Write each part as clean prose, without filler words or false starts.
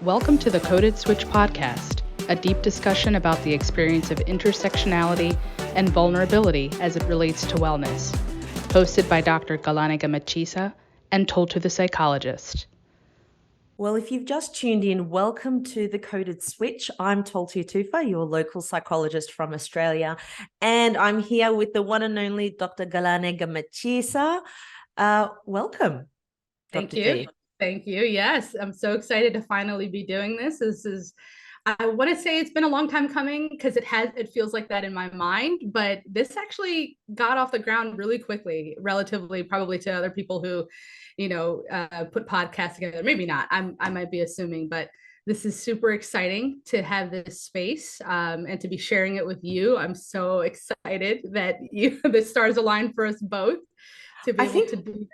Welcome to the Coded Switch podcast, a deep discussion about the experience of intersectionality and vulnerability as it relates to wellness. Hosted by Dr. Gelane Gemechisa and Toltu the psychologist. Well, if you've just tuned in, welcome to the Coded Switch. I'm Toltu Tufa, your local psychologist from Australia, and I'm here with the one and only Dr. Gelane Gemechisa. Welcome. Thank Dr. you. G. Thank you. Yes, I'm so excited to finally be doing this. I want to say it's been a long time coming because it feels like that in my mind, but this actually got off the ground really quickly, relatively probably to other people who, put podcasts together. Maybe not. I might be assuming, but this is super exciting to have this space and to be sharing it with you. I'm so excited that the stars aligned for us both to be able to do this.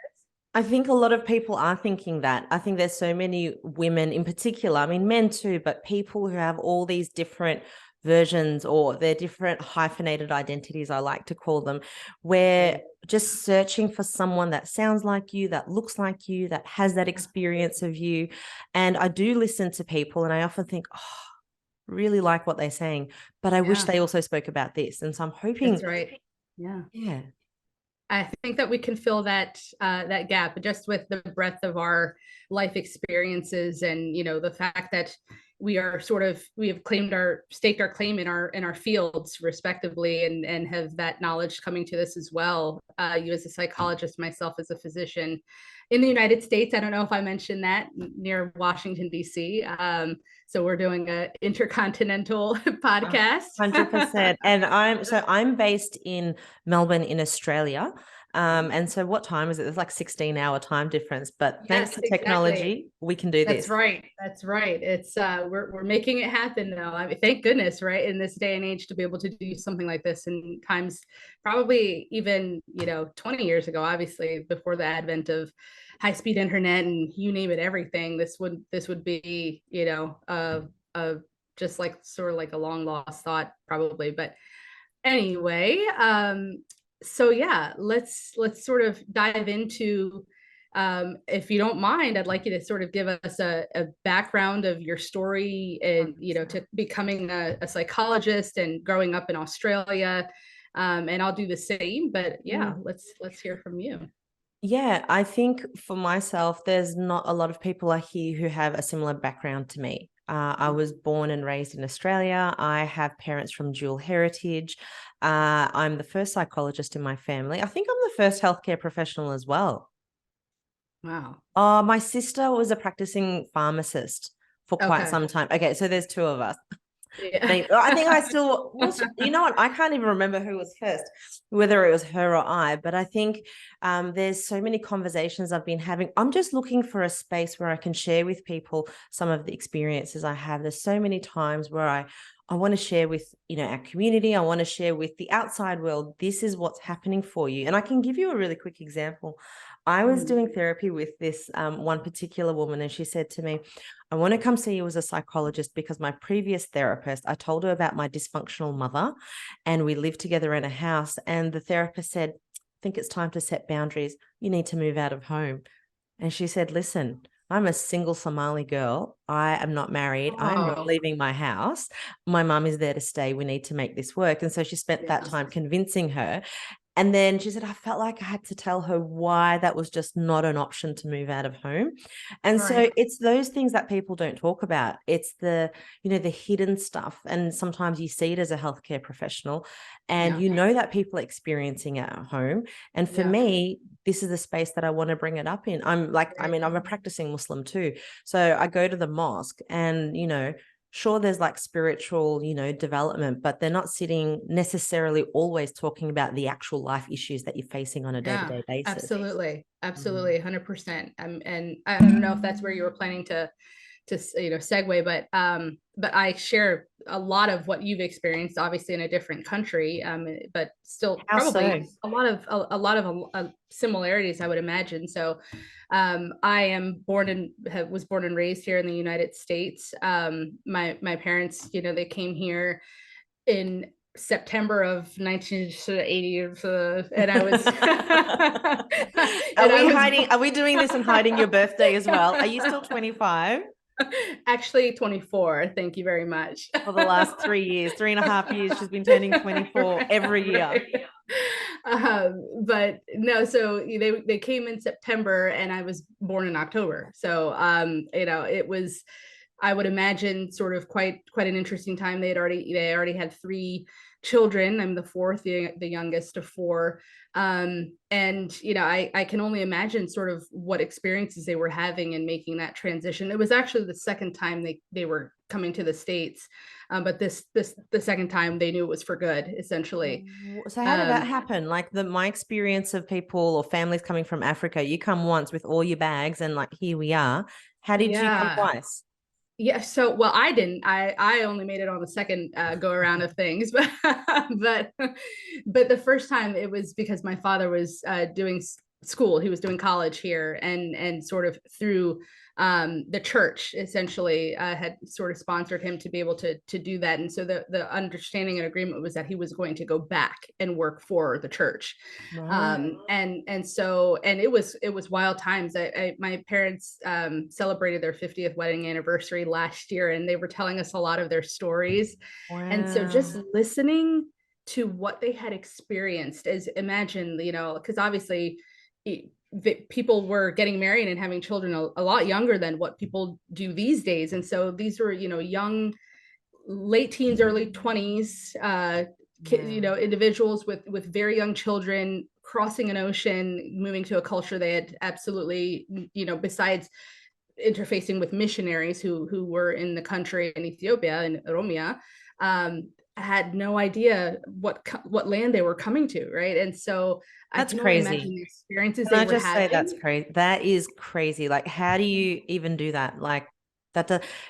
I think a lot of people are thinking that. I think there's so many women in particular, I mean, men too, but people who have all these different versions or their different hyphenated identities, I like to call them, where just searching for someone that sounds like you, that looks like you, that has that experience of you. And I do listen to people and I often think, really like what they're saying, but I wish they also spoke about this. And so I'm hoping. That's right. Yeah. I think that we can fill that gap just with the breadth of our life experiences, and the fact that we have staked our claim in our fields respectively, and have that knowledge coming to this as well. You as a psychologist, myself as a physician in the United States. I don't know if I mentioned that, near Washington, D.C. So we're doing an intercontinental podcast. 100%. And I'm based in Melbourne in Australia. And so what time is it? There's like 16-hour time difference, but thanks to technology, we can do this. That's right. It's we're making it happen now. I mean, thank goodness, right? In this day and age, to be able to do something like this, in times probably even 20 years ago, obviously before the advent of high-speed internet and you name it, everything, this would be just like sort of like a long lost thought probably. But anyway, so yeah, let's sort of dive into, if you don't mind, I'd like you to sort of give us a background of your story and to becoming a psychologist and growing up in Australia, and I'll do the same. But yeah, let's hear from you. Yeah, I think for myself, there's not a lot of people I hear who have a similar background to me. I was born and raised in Australia. I have parents from dual heritage. I'm the first psychologist in my family. I think I'm the first healthcare professional as well. Wow. My sister was a practicing pharmacist for quite some time. Okay, so there's two of us. Yeah. I think I still, what? I can't even remember who was first, whether it was her or I, but I think there's so many conversations I've been having. I'm just looking for a space where I can share with people some of the experiences I have. There's so many times where I want to share with, our community. I want to share with the outside world, this is what's happening for you. And I can give you a really quick example. I was doing therapy with this one particular woman, and she said to me, I want to come see you as a psychologist because my previous therapist, I told her about my dysfunctional mother and we lived together in a house. And the therapist said, I think it's time to set boundaries. You need to move out of home. And she said, listen, I'm a single Somali girl. I am not married. I'm not leaving my house. My mum is there to stay. We need to make this work. And so she spent that time convincing her. And then she said, I felt like I had to tell her why that was just not an option to move out of home. And so it's those things that people don't talk about. It's the hidden stuff. And sometimes you see it as a healthcare professional and that people are experiencing it at home. And for me, this is the space that I want to bring it up in. I'm a practicing Muslim too. So I go to the mosque and, sure, there's like spiritual, development, but they're not sitting necessarily always talking about the actual life issues that you're facing on a day-to-day basis. Absolutely. 100%. And I don't know if that's where you were planning to segue, but I share a lot of what you've experienced, obviously in a different country, but still probably a lot of similarities, I would imagine. So I was born and raised here in the United States. My parents, they came here in September of 1980, and I was. Are we doing this and hiding your birthday as well? Are you still 25? Actually 24. Thank you very much. For the last 3 years, 3.5 years, she's been turning 24 every year. But no, so they came in September and I was born in October. So it was, I would imagine, sort of quite an interesting time. They already had 3 children. I'm the fourth, the youngest of 4. And I can only imagine sort of what experiences they were having in making that transition. It was actually the second time they were coming to the States, but the second time they knew it was for good, essentially. So how did that happen? Like my experience of people or families coming from Africa, you come once with all your bags and like, here we are. How did you come twice? Yeah, so well, I didn't. I only made it on the second go around of things, but but the first time it was because my father was doing school. He was doing college here, and sort of through the church essentially had sort of sponsored him to be able to do that. And so the understanding and agreement was that he was going to go back and work for the church. Right. And it was wild times. My parents celebrated their 50th wedding anniversary last year, and they were telling us a lot of their stories. Wow. And so just listening to what they had experienced, as imagine, because obviously people were getting married and having children a lot younger than what people do these days. And so these were, young, late teens, early 20s, individuals with very young children crossing an ocean, moving to a culture they had absolutely, besides interfacing with missionaries who were in the country in Ethiopia, in Oromia, had no idea what land they were coming to, right? And so that's I can crazy. only imagine the experiences Can they I were just having. say that's crazy? That is crazy. Like, how do you even do that? Like,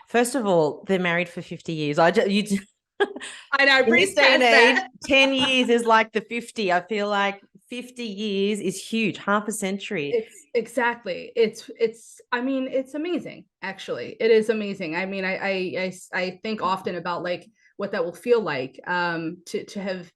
first of all, they're married for 50 years. I know, breathed past that. 10 years is like the 50. I feel like 50 years is huge, half a century. It's exactly. I mean, it's amazing. Actually, it is amazing. I mean, I think often about like what that will feel like to have,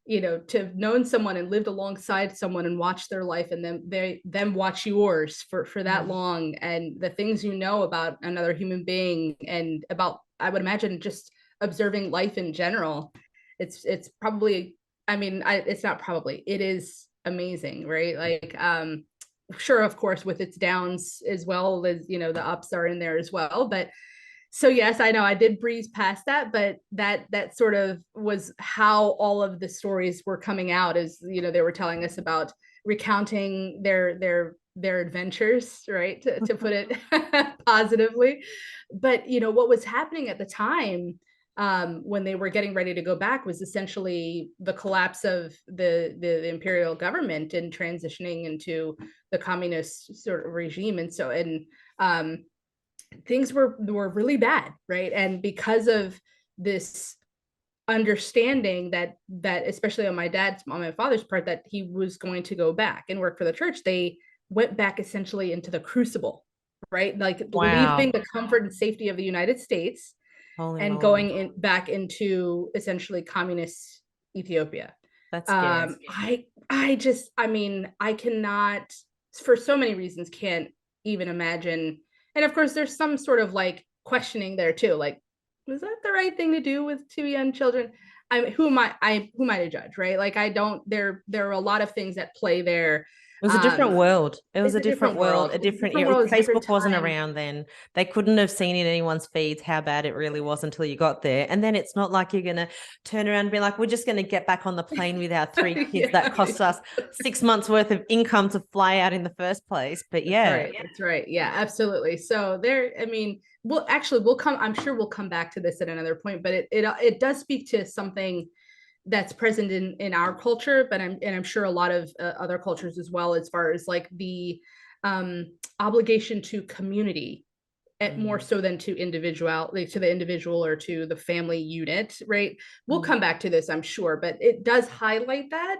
to have known someone and lived alongside someone and watched their life, and then them watch yours for that long, and the things about another human being and about, I would imagine, just observing life in general. It's probably, I mean, it's not probably, it is amazing, right? Like sure, of course, with its downs as well as, the ups are in there as well. But so yes, I know I did breeze past that, but that sort of was how all of the stories were coming out, as they were telling us about recounting their adventures, right, to put it positively. But what was happening at the time, when they were getting ready to go back, was essentially the collapse of the imperial government and transitioning into the communist sort of regime. And so, things were really bad, right? And because of this understanding that especially on my father's part, that he was going to go back and work for the church, they went back essentially into the crucible, right? Like leaving the comfort and safety of the United States and going back into essentially communist Ethiopia. That's scary. I cannot, for so many reasons, can't even imagine. And of course, there's some sort of like questioning there too. Like, was that the right thing to do with 2 young children? Who am I to judge, right? Like, there are a lot of things at play there. It was a different world. It was a different world, a different era. Facebook wasn't around then. They couldn't have seen in anyone's feeds how bad it really was until you got there. And then it's not like you're going to turn around and be like, we're just going to get back on the plane with our 3 kids that cost us 6 months worth of income to fly out in the first place. But yeah. That's right. Yeah, absolutely. So I'm sure we'll come back to this at another point, but it does speak to something that's present in our culture, but I'm sure a lot of other cultures as well, as far as like the obligation to community, more so than to individuality, to the individual or to the family unit, right? We'll come back to this, I'm sure, but it does highlight that.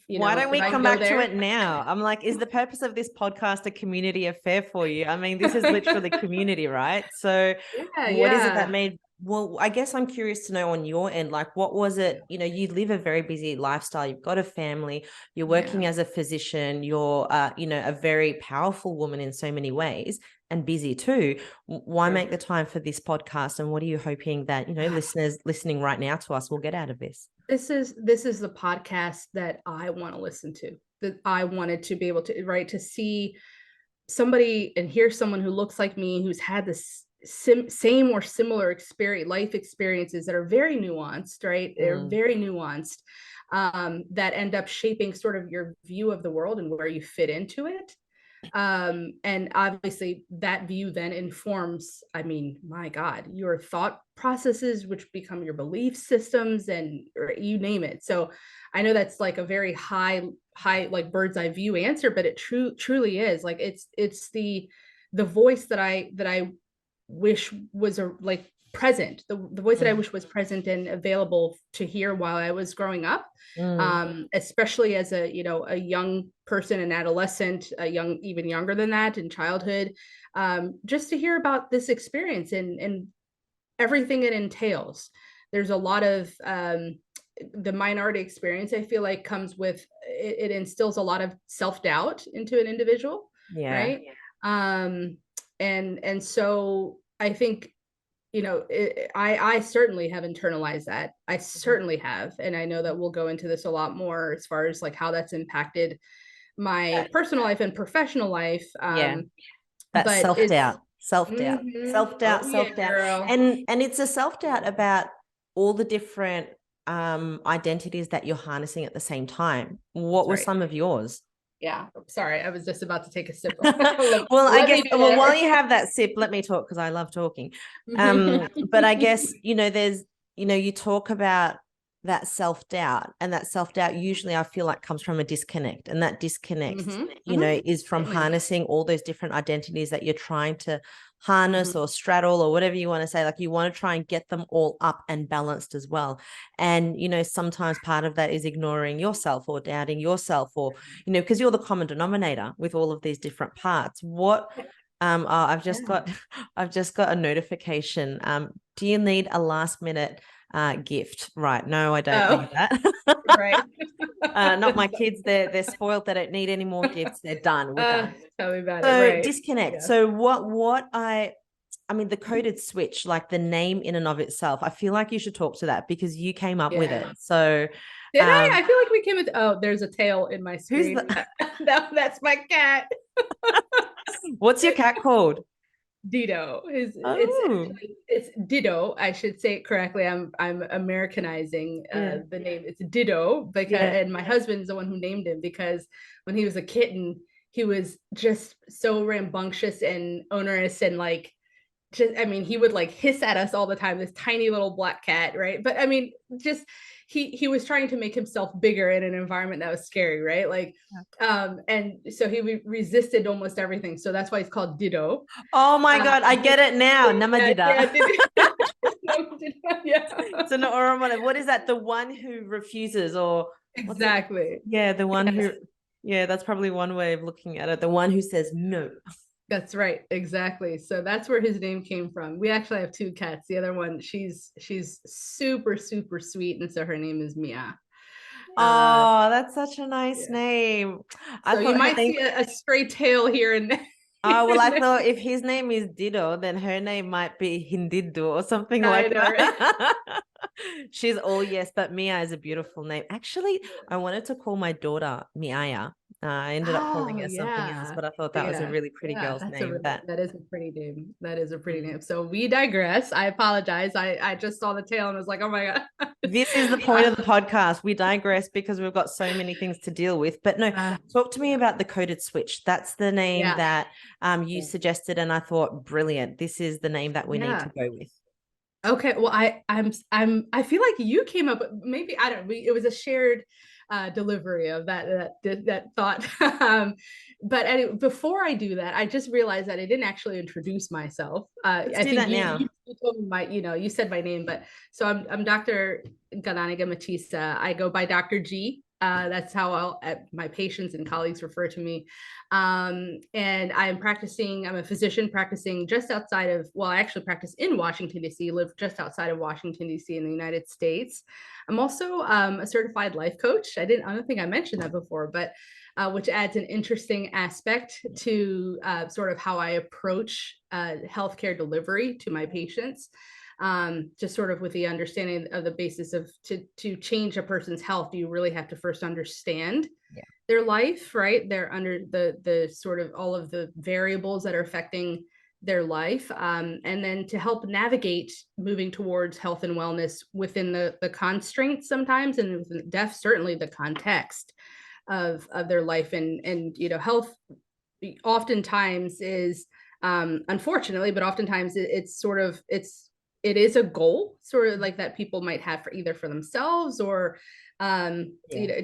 Why don't we come back to it now? I'm like, is the purpose of this podcast a community affair for you? I mean, this is literally community, right? So what is it that made? Well, I guess I'm curious to know on your end, like, what was it? You live a very busy lifestyle. You've got a family. You're working as a physician. You're, a very powerful woman in so many ways. and busy too. Why make the time for this podcast? And what are you hoping that, listeners listening right now to us will get out of this? This is the podcast that I want to listen to, that I wanted to be able to, right, to see somebody and hear someone who looks like me, who's had this same or similar life experiences that are very nuanced, right? They're very nuanced, that end up shaping sort of your view of the world and where you fit into it. And obviously that view then informs, I mean, my God, your thought processes, which become your belief systems, and you name it. So I know that's like a very high, like bird's eye view answer, but it truly is like, it's the voice that I wish was like present, the voice that I wish was present and available to hear while I was growing up, especially as a young person, an adolescent, even younger than that, in childhood, just to hear about this experience and everything it entails. There's a lot of the minority experience, I feel like, comes with it instills a lot of self-doubt into an individual, right? And so I think, I certainly have internalized that. I certainly have. And I know that we'll go into this a lot more as far as like how that's impacted my personal life and professional life. That self-doubt. And it's a self-doubt about all the different identities that you're harnessing at the same time. What were some of yours? Yeah, sorry, I was just about to take a sip. Well, while you have that sip, let me talk, because I love talking. But I guess, there's, you talk about that self-doubt, and that self-doubt usually I feel like comes from a disconnect, and that disconnect, is from harnessing all those different identities that you're trying to harness or straddle, or whatever you want to say. Like, you want to try and get them all up and balanced as well. And, sometimes part of that is ignoring yourself or doubting yourself, or, because you're the common denominator with all of these different parts. I've just got a notification. Do you need a last minute gift? Right. No, I don't need that. Right. Not my kids. They're spoiled. They don't need any more gifts. They're done. We're done. Tell me about it. Right. Disconnect. Yeah. So I mean, the coded switch, like the name in and of itself, I feel like you should talk to that, because you came up with it. So did I feel like we came with, there's a tail in my screen. That's my cat. What's your cat called? Dido. It's Dido. I should say it correctly. I'm Americanizing the name. It's Dido, because and my husband's the one who named him, because when he was a kitten, he was just so rambunctious and onerous, and like, he would like hiss at us all the time, this tiny little black cat, right? But I mean, just he was trying to make himself bigger in an environment that was scary, right? Like, and so he resisted almost everything. So that's why he's called Dido. Oh my God, I get it now. Namadida. It's an Oromo. What is that? The one who refuses, or exactly? Yeah, the one who. Yeah, that's probably one way of looking at it. The one who says no. That's right. Exactly. So that's where his name came from. We actually have two cats. The other one, she's super, super sweet. And so her name is Mia. Oh, that's such a nice name. So you might see a stray tail here and there. Oh, well, I thought if his name is Dido, then her name might be Hindidu or something like that. Right? She's all yes, but Mia is a beautiful name. Actually, I wanted to call my daughter Miaya. I ended up calling her something else, but I thought that was a really pretty girl's name. That is a pretty name. That is a pretty name. So we digress. I apologize. I just saw the tail and was like, oh my God. This is the point of the podcast. We digress because we've got so many things to deal with. But no, talk to me about the coded switch. That's the name that you suggested, and I thought, brilliant. This is the name that we need to go with. Okay. Well, I feel like you came up, maybe, I don't know, it was a shared delivery of that thought. But anyway, before I do that, I just realized that I didn't actually introduce myself. I think you told me you said my name, but so I'm Dr. Gelane Gemechisa. I go by Dr. G. That's how my patients and colleagues refer to me. And I'm a physician practicing just outside of, I actually practice in Washington, D.C., live just outside of Washington, D.C. in the United States. I'm also a certified life coach. I don't think I mentioned that before, but which adds an interesting aspect to sort of how I approach healthcare delivery to my patients. Just sort of with the understanding of the basis of to change a person's health, you really have to first understand their life, right? They're under the sort of all of the variables that are affecting their life, and then to help navigate moving towards health and wellness within the constraints sometimes, and certainly the context of their life. And health oftentimes is unfortunately, but oftentimes it is a goal sort of like that people might have for themselves or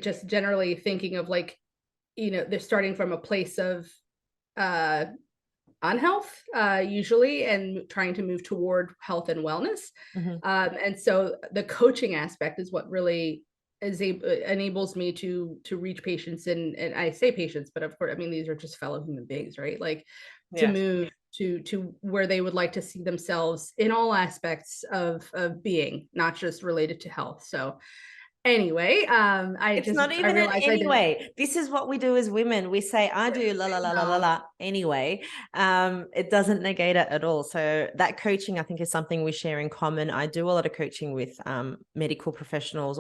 just generally thinking of like, they're starting from a place of unhealth usually and trying to move toward health and wellness. And so the coaching aspect is what really enables me to reach patients, and I say patients, but of course, I mean, these are just fellow human beings, right? Like to move to where they would like to see themselves in all aspects of being, not just related to health. So anyway, this is what we do as women. We say, I do la la la la la la anyway. It doesn't negate it at all. So that coaching, I think, is something we share in common. I do a lot of coaching with medical professionals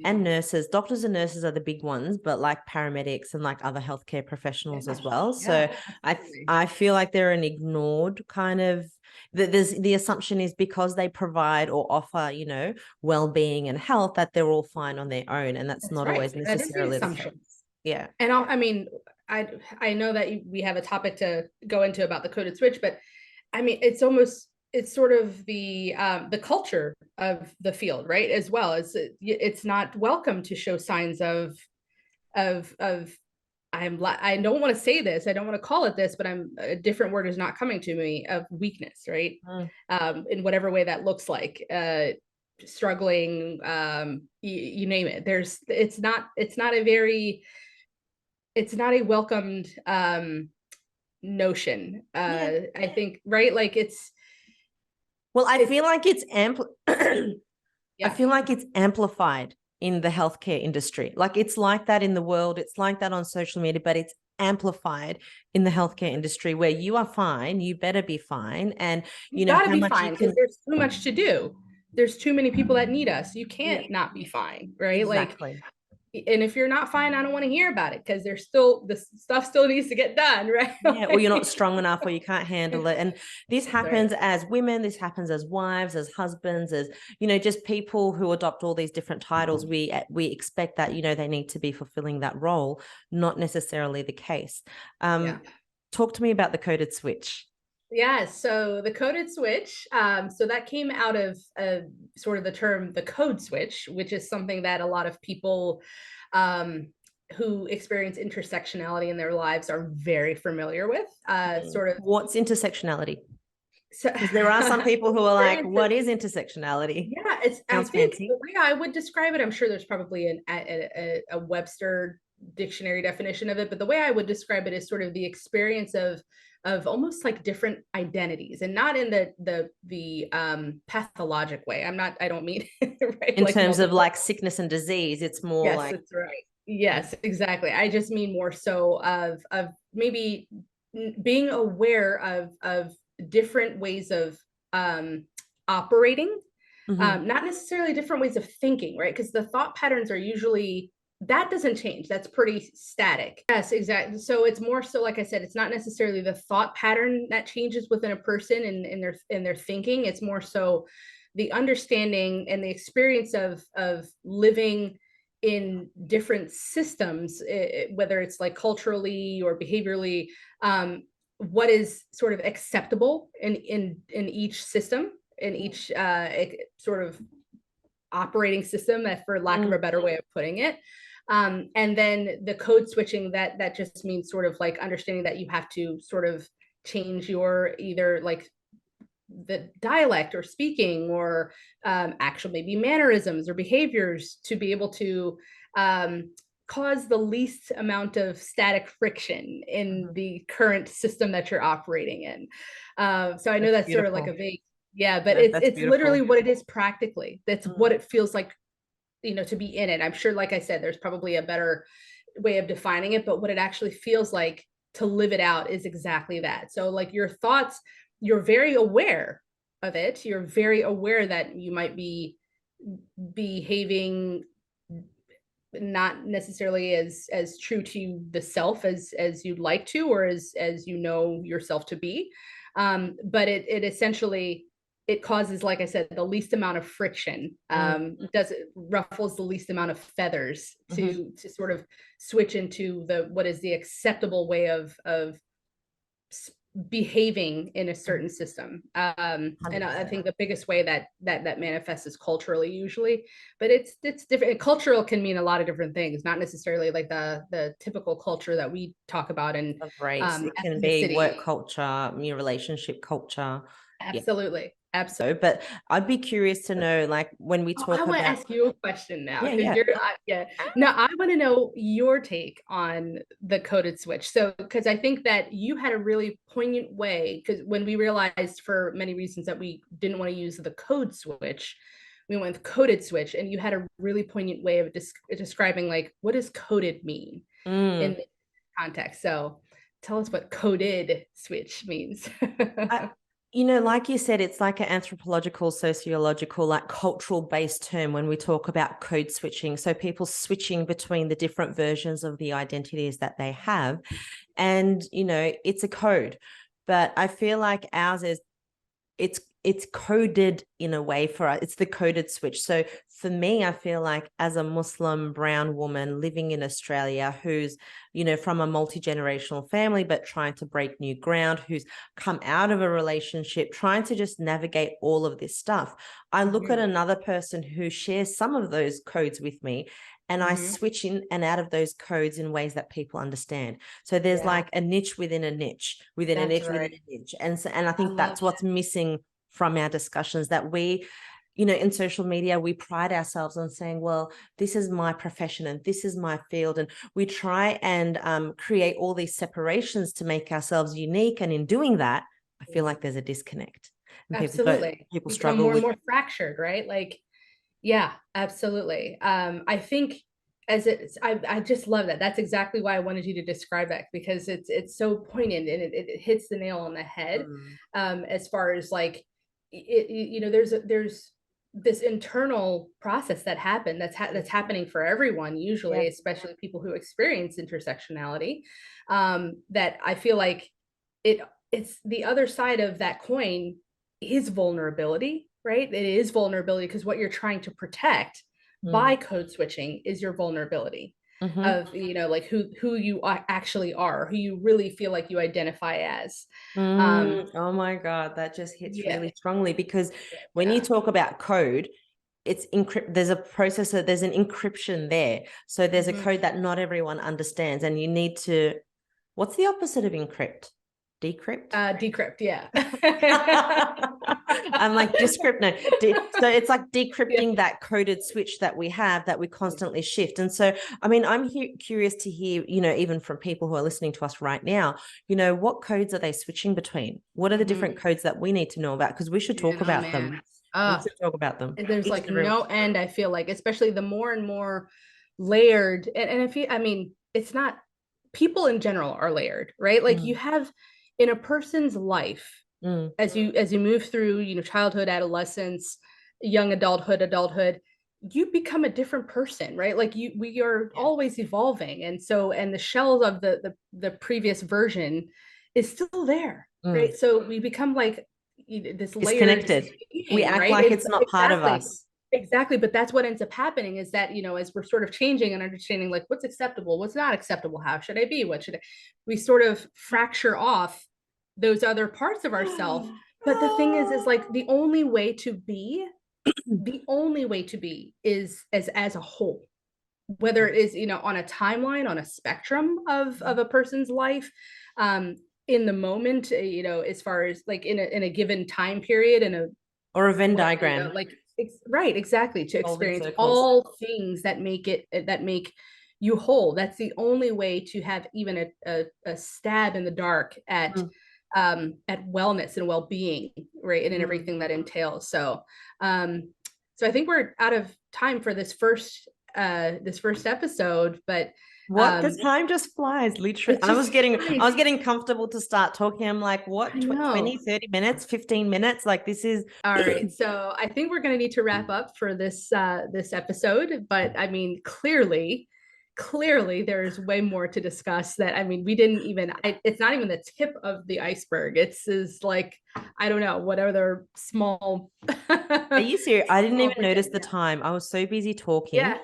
and nurses. Doctors and nurses are the big ones, but like paramedics and like other healthcare professionals as well. So I feel like they're an ignored kind of, the assumption is because they provide or offer, well-being and health, that they're all fine on their own. And that's not always necessarily the case. Yeah. And I know that we have a topic to go into about the coded switch, but I mean, it's sort of the culture of the field, right? As well as it's not welcome to show signs of I don't want to say this, I don't want to call it this, but a different word is not coming to me, of weakness, right? In whatever way that looks like, struggling, you name it. It's not a welcomed notion. I think, right? Like I feel like it's I feel like it's amplified in the healthcare industry. Like it's like that in the world. It's like that on social media, but it's amplified in the healthcare industry, where you are fine, you better be fine. And you gotta be fine because there's too much to do. There's too many people that need us. You can't not be fine, right? Exactly. Like, and if you're not fine, I don't want to hear about it, because the stuff still needs to get done, right? Or you're not strong enough, or you can't handle it. And this happens as women, this happens as wives, as husbands, as just people who adopt all these different titles. We expect that they need to be fulfilling that role, not necessarily the case. Talk to me about the coded switch. Yeah, so the coded switch, so that came out of sort of the term, the code switch, which is something that a lot of people who experience intersectionality in their lives are very familiar with. Sort of, what's intersectionality? So there are some people who are like, what is intersectionality? Yeah, I think the way I would describe it, I'm sure there's probably a Webster dictionary definition of it, but the way I would describe it is sort of the experience of almost like different identities, and not in the pathologic way. I don't mean right, in like terms of like sickness and disease. It's more yes, that's right. Yes, exactly. I just mean more so of maybe being aware of different ways of operating, not necessarily different ways of thinking, right? Because the thought patterns are usually, that doesn't change. That's pretty static. Yes, exactly. So it's more so, like I said, it's not necessarily the thought pattern that changes within a person in their thinking. It's more so the understanding and the experience of living in different systems, whether it's like culturally or behaviorally, what is sort of acceptable in each system, in each sort of operating system, that, for lack of a better way of putting it. And then the code switching, that just means sort of like understanding that you have to sort of change your either like the dialect or speaking or actual maybe mannerisms or behaviors to be able to cause the least amount of static friction in the current system that you're operating in. So I know that's sort of like a vague, but it's literally what it is practically. That's what it feels like, to be in it. I'm sure, like I said, there's probably a better way of defining it, but what it actually feels like to live it out is exactly that. So like your thoughts, you're very aware of it. You're very aware that you might be behaving not necessarily as true to the self as you'd like to, or as you know yourself to be. But it essentially, it causes, like I said, the least amount of friction, ruffles the least amount of feathers to sort of switch into what is the acceptable way of behaving in a certain system. And I think the biggest way that manifests is culturally usually, but it's different. Cultural can mean a lot of different things, not necessarily like the typical culture that we talk about. And race, it can be work culture, your relationship culture. Absolutely. Absolutely. But I'd be curious to know, like, when we talk I want to ask you a question now. No, I want to know your take on the coded switch. So, because I think that you had a really poignant way, because when we realized for many reasons that we didn't want to use the code switch, we went with coded switch, and you had a really poignant way of describing, like, what does coded mean in this context? So tell us what coded switch means. Like you said, it's like an anthropological, sociological, like cultural based term when we talk about code switching. So people switching between the different versions of the identities that they have. And, it's a code, but I feel like ours is, it's coded in a way for us. It's the coded switch. So for me, I feel like as a Muslim brown woman living in Australia, who's, from a multi-generational family, but trying to break new ground, who's come out of a relationship, trying to just navigate all of this stuff. I look at another person who shares some of those codes with me, and I switch in and out of those codes in ways that people understand. So there's like a niche within a niche, within a niche, within a niche. And I think that's what's missing from our discussions, that we, in social media, we pride ourselves on saying, well, this is my profession and this is my field. And we try and create all these separations to make ourselves unique. And in doing that, I feel like there's a disconnect. And absolutely. People struggle more and more fractured, right? Like, yeah, absolutely. I think I just love that. That's exactly why I wanted you to describe that, because it's so poignant, and it hits the nail on the head. As far as like, there's this internal process that happened that's happening for everyone usually, especially people who experience intersectionality. That I feel like it's the other side of that coin is vulnerability, right? It is vulnerability, because what you're trying to protect by code switching is your vulnerability of, like who you actually are, who you really feel like you identify as. Oh my God, that just hits really strongly, because when you talk about code, it's there's a processor, there's an encryption there. So there's a code that not everyone understands, and you need to, what's the opposite of encrypt? Decrypt? Decrypt, yeah. I'm like, descript, no. So it's like decrypting that coded switch that we have, that we constantly shift. And so, I mean, I'm curious to hear, even from people who are listening to us right now, what codes are they switching between? What are the different codes that we need to know about? Because we should talk about them. We should talk about them. There's like no end, I feel like, especially the more and more layered. And I mean, it's not, people in general are layered, right? Like you have in a person's life, as you move through, childhood, adolescence, young adulthood, you become a different person, right? Like we are always evolving. And the shell of the previous version is still there, right? So we become like this disconnected. We act right? Like it's not part of us. Exactly. But that's what ends up happening, is that, as we're sort of changing and understanding, like, what's acceptable, what's not acceptable, how should I be, we sort of fracture off those other parts of ourselves. But the thing is like the only way to be is as a whole, whether it is, on a timeline, on a spectrum of a person's life, in the moment, as far as like in a given time period, or a Venn diagram, right, exactly, to experience all things that make you whole. That's the only way to have even a stab in the dark at wellness and well-being, right, and everything that entails. So I think we're out of time for this first episode, but What? The time just flies, literally. I was getting comfortable to start talking. I'm like, what? 20, 30 minutes, 15 minutes? Like, this is all right. So I think we're going to need to wrap up for this this episode. But I mean, clearly there's way more to discuss that. I mean, we didn't even, it's not even the tip of the iceberg. It's is like, I don't know, what other small. Are you serious? I didn't even notice the time. I was so busy talking. Yeah.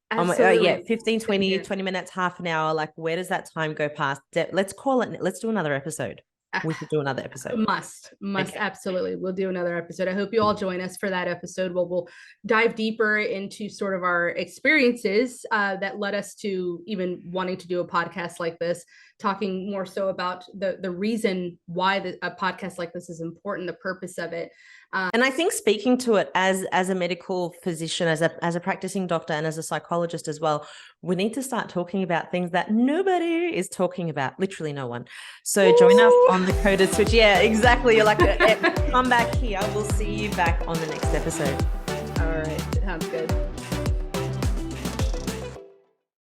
Absolutely. Yeah, 15, 20 minutes, half an hour. Like, where does that time go past? Let's call it. Let's do another episode. We should do another episode. Must okay. Absolutely. We'll do another episode. I hope you all join us for that episode. We'll dive deeper into sort of our experiences that led us to even wanting to do a podcast like this, talking more so about the reason why a podcast like this is important, the purpose of it. And I think speaking to it as a medical physician, as a practicing doctor, and as a psychologist as well, we need to start talking about things that nobody is talking about, literally no one. So join us on the Coded Switch. Yeah, exactly. You're like, come back here. We'll see you back on the next episode. All right. Sounds good.